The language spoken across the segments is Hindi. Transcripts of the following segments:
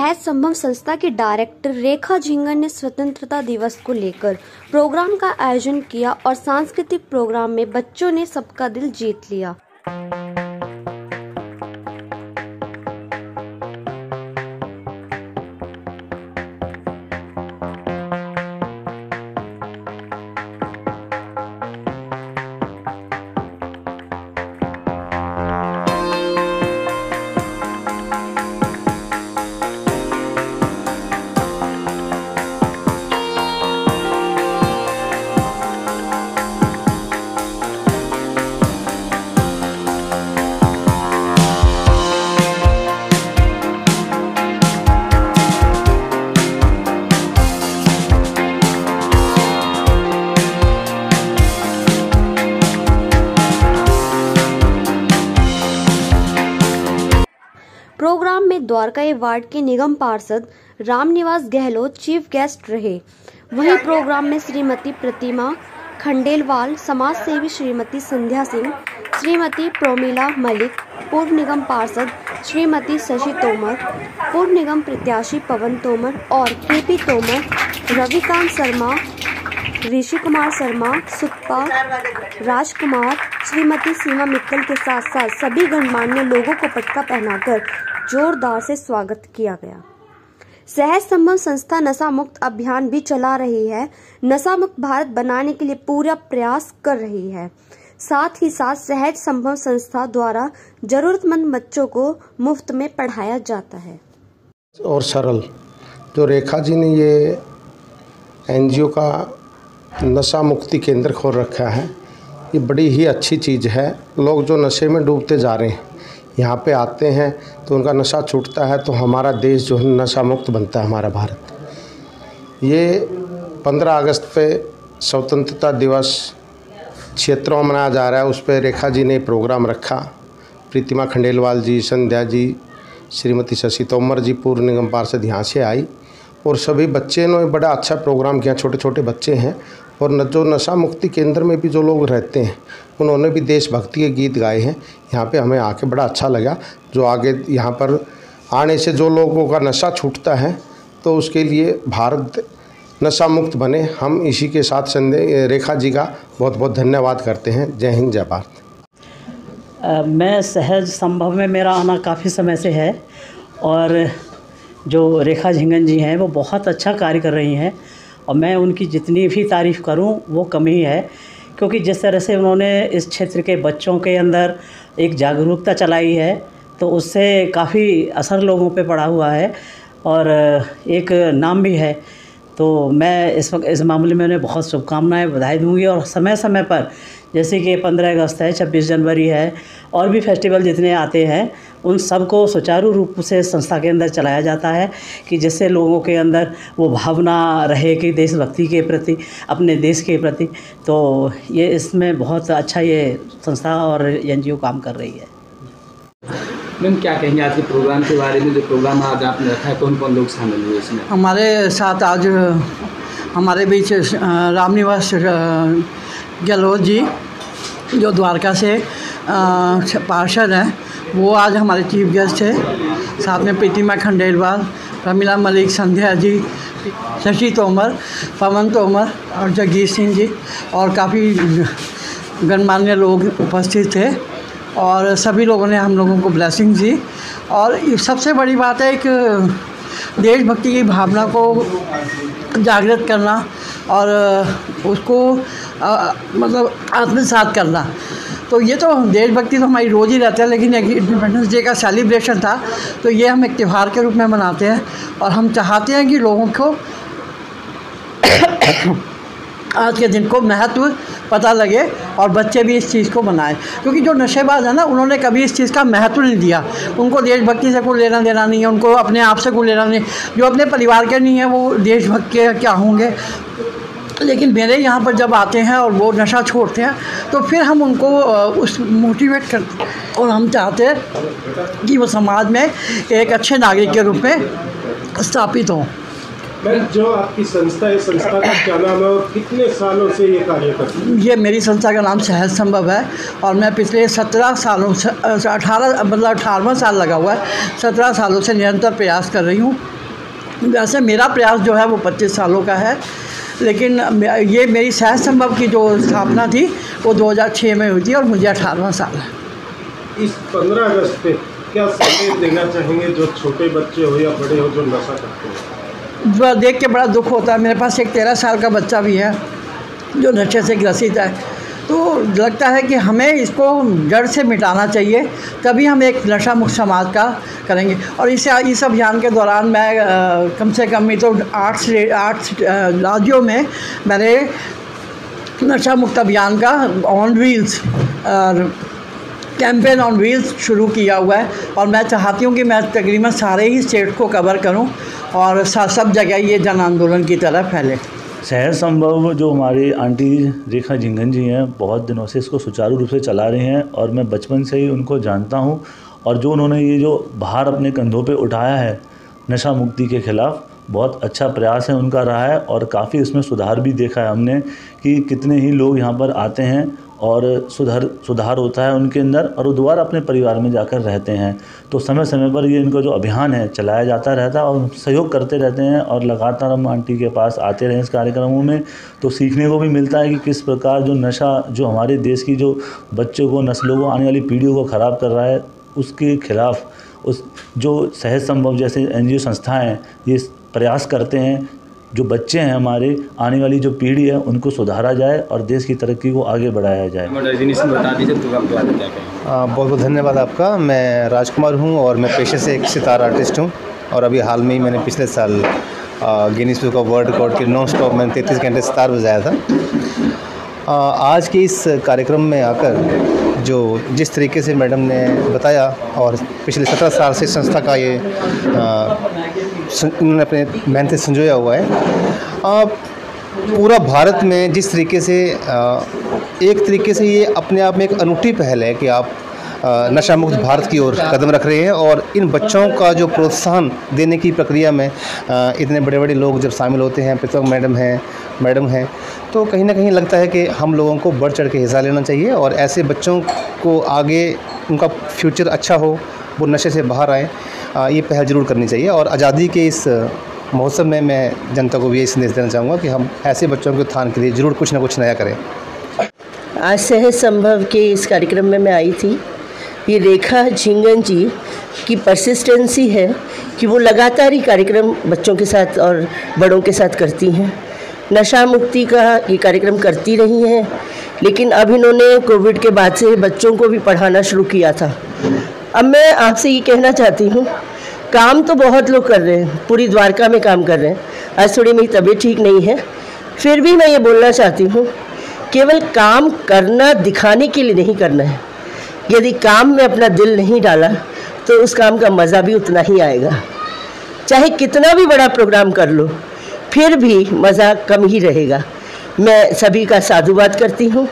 सहज संभव संस्था की डायरेक्टर रेखा झिंगन ने स्वतंत्रता दिवस को लेकर प्रोग्राम का आयोजन किया और सांस्कृतिक प्रोग्राम में बच्चों ने सबका दिल जीत लिया। प्रोग्राम में द्वारका वार्ड के निगम पार्षद रामनिवास गहलोत चीफ गेस्ट रहे। वहीं प्रोग्राम में श्रीमती प्रतिमा खंडेलवाल, समाज सेवी श्रीमती संध्या सिंह, श्रीमती प्रोमिला मलिक, पूर्व निगम पार्षद श्रीमती शशि तोमर, पूर्व निगम प्रत्याशी पवन तोमर और केपी तोमर, रविकांत शर्मा, ऋषि कुमार शर्मा, सुखपाल राजकुमार, श्रीमती सीमा मित्तल के साथ साथ सभी गणमान्य लोगों को पटका पहनाकर जोरदार से स्वागत किया गया। सहज संभव संस्था नशा मुक्त अभियान भी चला रही है। नशा मुक्त भारत बनाने के लिए पूरा प्रयास कर रही है। साथ ही साथ सहज संभव संस्था द्वारा जरूरतमंद बच्चों को मुफ्त में पढ़ाया जाता है। और सरल जो रेखा जी ने ये एनजीओ का नशा मुक्ति केंद्र खोल रखा है, ये बड़ी ही अच्छी चीज़ है। लोग जो नशे में डूबते जा रहे हैं यहाँ पे आते हैं तो उनका नशा छूटता है, तो हमारा देश जो है नशा मुक्त बनता है, हमारा भारत। ये 15 अगस्त पे स्वतंत्रता दिवस क्षेत्रों में मनाया जा रहा है। उस पर रेखा जी ने प्रोग्राम रखा। प्रतिमा खंडेलवाल जी, संध्या जी, श्रीमती शशि तोमर जी, पूर्व निगम पार्षद यहाँ से आई और सभी बच्चे ने बड़ा अच्छा प्रोग्राम किया। छोटे छोटे बच्चे हैं और जो नशा मुक्ति केंद्र में भी जो लोग रहते हैं उन्होंने भी देशभक्ति के गीत गाए हैं। यहाँ पे हमें आके बड़ा अच्छा लगा। जो आगे यहाँ पर आने से जो लोगों का नशा छूटता है तो उसके लिए भारत नशा मुक्त बने। हम इसी के साथ रेखा जी का बहुत बहुत धन्यवाद करते हैं। जय हिंद, जय भारत। मैं सहज संभव में मेरा आना काफ़ी समय से है और जो रेखा झिंगन जी हैं वो बहुत अच्छा कार्य कर रही हैं और मैं उनकी जितनी भी तारीफ़ करूं वो कम ही है, क्योंकि जिस तरह से उन्होंने इस क्षेत्र के बच्चों के अंदर एक जागरूकता चलाई है तो उससे काफ़ी असर लोगों पे पड़ा हुआ है और एक नाम भी है। तो मैं इस मामले में उन्हें बहुत शुभकामनाएं, बधाई दूंगी और समय समय पर जैसे कि 15 अगस्त है, 26 जनवरी है और भी फेस्टिवल जितने आते हैं उन सब को सुचारू रूप से संस्था के अंदर चलाया जाता है कि जिससे लोगों के अंदर वो भावना रहे कि देशभक्ति के प्रति, अपने देश के प्रति। तो ये इसमें बहुत अच्छा ये संस्था और एनजीओ काम कर रही है। मैम, क्या कहेंगे आज के प्रोग्राम के बारे में? जो प्रोग्राम आज आपने रखा है, कौन कौन लोग शामिल हुए इसमें? हमारे साथ आज हमारे बीच रामनिवास गहलोत जी जो द्वारका से पार्षद हैं, वो आज हमारे चीफ गेस्ट थे। साथ में प्रतिमा खंडेलवाल, प्रमिला मलिक, संध्या जी, शशि तोमर, पवन तोमर और जगजीत सिंह जी और काफ़ी गणमान्य लोग उपस्थित थे और सभी लोगों ने हम लोगों को ब्लेसिंग दी। और सबसे बड़ी बात है एक देशभक्ति की भावना को जागृत करना और उसको मतलब आत्मसात करना। तो ये तो देशभक्ति तो हमारी रोज़ ही रहता है, लेकिन एक इंडिपेंडेंस डे का सेलिब्रेशन था तो ये हम एक त्यौहार के रूप में मनाते हैं और हम चाहते हैं कि लोगों को आज के दिन को महत्व पता लगे और बच्चे भी इस चीज़ को मनाएं, क्योंकि जो नशेबाज है ना उन्होंने कभी इस चीज़ का महत्व नहीं दिया। उनको देशभक्ति से कोई लेना देना नहीं है, उनको अपने आप से कोई लेना नहीं। जो अपने परिवार के नहीं है वो देशभक्त के क्या होंगे। लेकिन मेरे यहाँ पर जब आते हैं और वो नशा छोड़ते हैं तो फिर हम उनको उस मोटिवेट करते हैं और हम चाहते हैं कि वो समाज में एक अच्छे नागरिक के रूप में स्थापित हों। मैम, जो आपकी संस्था है, संस्था का क्या नाम है और कितने सालों से ये कार्य करती है? ये मेरी संस्था का नाम सहज संभव है और मैं पिछले 17 सालों से 18 मतलब 18वां साल लगा हुआ है, 17 सालों से निरंतर प्रयास कर रही हूँ। वैसे मेरा प्रयास जो है वो 25 सालों का है, लेकिन ये मेरी सहज संभव की जो स्थापना थी वो 2006 में हुई थी और मुझे 18वां साल है। इस 15 अगस्त पे क्या संदेश देना चाहेंगे जो छोटे बच्चे हो या बड़े हो जो नशा करते हैं? देख के बड़ा दुख होता है। मेरे पास एक 13 साल का बच्चा भी है जो नशे से ग्रसित है, तो लगता है कि हमें इसको जड़ से मिटाना चाहिए, तभी हम एक नशा मुक्त समाज का करेंगे। और इस अभियान के दौरान मैं कम से कम तो 8 राज्यों में मैंने नशा मुक्त अभियान का on wheels campaign on wheels शुरू किया हुआ है, और मैं चाहती हूँ कि मैं तकरीबन सारे ही स्टेट को कवर करूँ और सब जगह ये जन आंदोलन की तरह फैले। सहज संभव जो हमारी आंटी रेखा झिंगन जी हैं, बहुत दिनों से इसको सुचारू रूप से चला रही हैं और मैं बचपन से ही उनको जानता हूं, और जो उन्होंने ये जो भार अपने कंधों पे उठाया है नशा मुक्ति के ख़िलाफ़, बहुत अच्छा प्रयास है उनका रहा है। और काफ़ी उसमें सुधार भी देखा है हमने कि कितने ही लोग यहाँ पर आते हैं और सुधार होता है उनके अंदर, और वो दोबारा अपने परिवार में जाकर रहते हैं। तो समय समय पर ये इनको जो अभियान है चलाया जाता रहता है और सहयोग करते रहते हैं, और लगातार हम आंटी के पास आते रहे इस कार्यक्रमों में, तो सीखने को भी मिलता है कि किस प्रकार जो नशा जो हमारे देश की जो बच्चों को, नस्लों को, आने वाली पीढ़ियों को ख़राब कर रहा है, उसके खिलाफ़ उस जो सहज संभव जैसे NGO संस्थाएँ ये प्रयास करते हैं, जो बच्चे हैं हमारे, आने वाली जो पीढ़ी है उनको सुधारा जाए और देश की तरक्की को आगे बढ़ाया जाए। बता दीजिए प्रोग्राम के बारे में क्या कहें। बहुत बहुत धन्यवाद आपका। मैं राजकुमार हूं और मैं पेशे से एक सितार आर्टिस्ट हूं, और अभी हाल में ही मैंने पिछले साल Guinness book of world record के नॉन स्टॉप मैंने 33 घंटे सितार बजाया था। आज के इस कार्यक्रम में आकर जो जिस तरीके से मैडम ने बताया, और पिछले 17 साल से संस्था का ये उन्होंने अपने मेहनत से संजोया हुआ है। पूरा भारत में जिस तरीके से एक तरीके से ये अपने आप में एक अनूठी पहल है कि आप नशा मुक्त भारत की ओर कदम रख रहे हैं, और इन बच्चों का जो प्रोत्साहन देने की प्रक्रिया में इतने बड़े बड़े लोग जब शामिल होते हैं, पृथक मैडम हैं, तो कहीं ना कहीं लगता है कि हम लोगों को बढ़ चढ़ के हिस्सा लेना चाहिए, और ऐसे बच्चों को आगे उनका फ्यूचर अच्छा हो, वो नशे से बाहर आए, ये पहल ज़रूर करनी चाहिए। और आज़ादी के इस महोत्सव में मैं जनता को भी यही संदेश देना चाहूँगा कि हम ऐसे बच्चों के उत्थान के लिए ज़रूर कुछ ना कुछ नया करें। आज सहज संभव के इस कार्यक्रम में मैं आई थी। ये रेखा झिंगन जी की परसिस्टेंसी है कि वो लगातार ही कार्यक्रम बच्चों के साथ और बड़ों के साथ करती हैं। नशा मुक्ति का ये कार्यक्रम करती रही हैं, लेकिन अब इन्होंने कोविड के बाद से बच्चों को भी पढ़ाना शुरू किया था। अब मैं आपसे ये कहना चाहती हूँ, काम तो बहुत लोग कर रहे हैं, पूरी द्वारका में काम कर रहे हैं। आज थोड़ी मेरी तबीयत ठीक नहीं है, फिर भी मैं ये बोलना चाहती हूँ, केवल काम करना दिखाने के लिए नहीं करना है। यदि काम में अपना दिल नहीं डाला तो उस काम का मज़ा भी उतना ही आएगा। चाहे कितना भी बड़ा प्रोग्राम कर लो, फिर भी मज़ा कम ही रहेगा। मैं सभी का साधुवाद करती हूँ,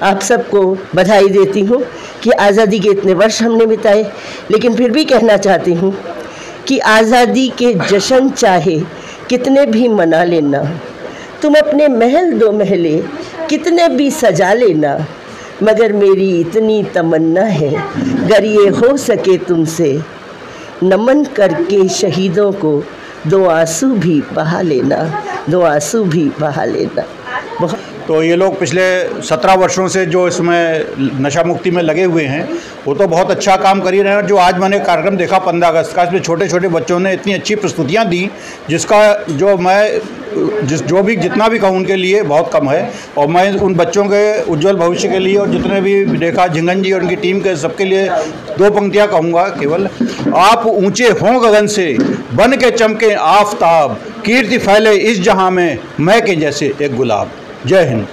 आप सबको बधाई देती हूँ कि आज़ादी के इतने वर्ष हमने बिताए, लेकिन फिर भी कहना चाहती हूँ कि आज़ादी के जश्न चाहे कितने भी मना लेना, तुम अपने महल दो महले कितने भी सजा लेना, मगर मेरी इतनी तमन्ना है अगर ये हो सके तुमसे, नमन करके शहीदों को 2 आंसू भी बहा लेना, 2 आंसू भी बहा लेना। तो ये लोग पिछले 17 वर्षों से जो इसमें नशा मुक्ति में लगे हुए हैं, वो तो बहुत अच्छा काम कर ही रहे हैं। जो आज मैंने कार्यक्रम देखा 15 अगस्त का, इसमें छोटे छोटे बच्चों ने इतनी अच्छी प्रस्तुतियां दी, जिसका जो मैं जितना भी कहूँ उनके लिए बहुत कम है। और मैं उन बच्चों के उज्जवल भविष्य के लिए और जितने भी रेखा झिंगन जी और उनकी टीम के सबके लिए 2 पंक्तियाँ कहूँगा केवल। आप ऊँचे हों गगन से, बन के चमके आफताब, कीर्ति फैले इस जहाँ में, मैं के जैसे एक गुलाब। जय हिंद।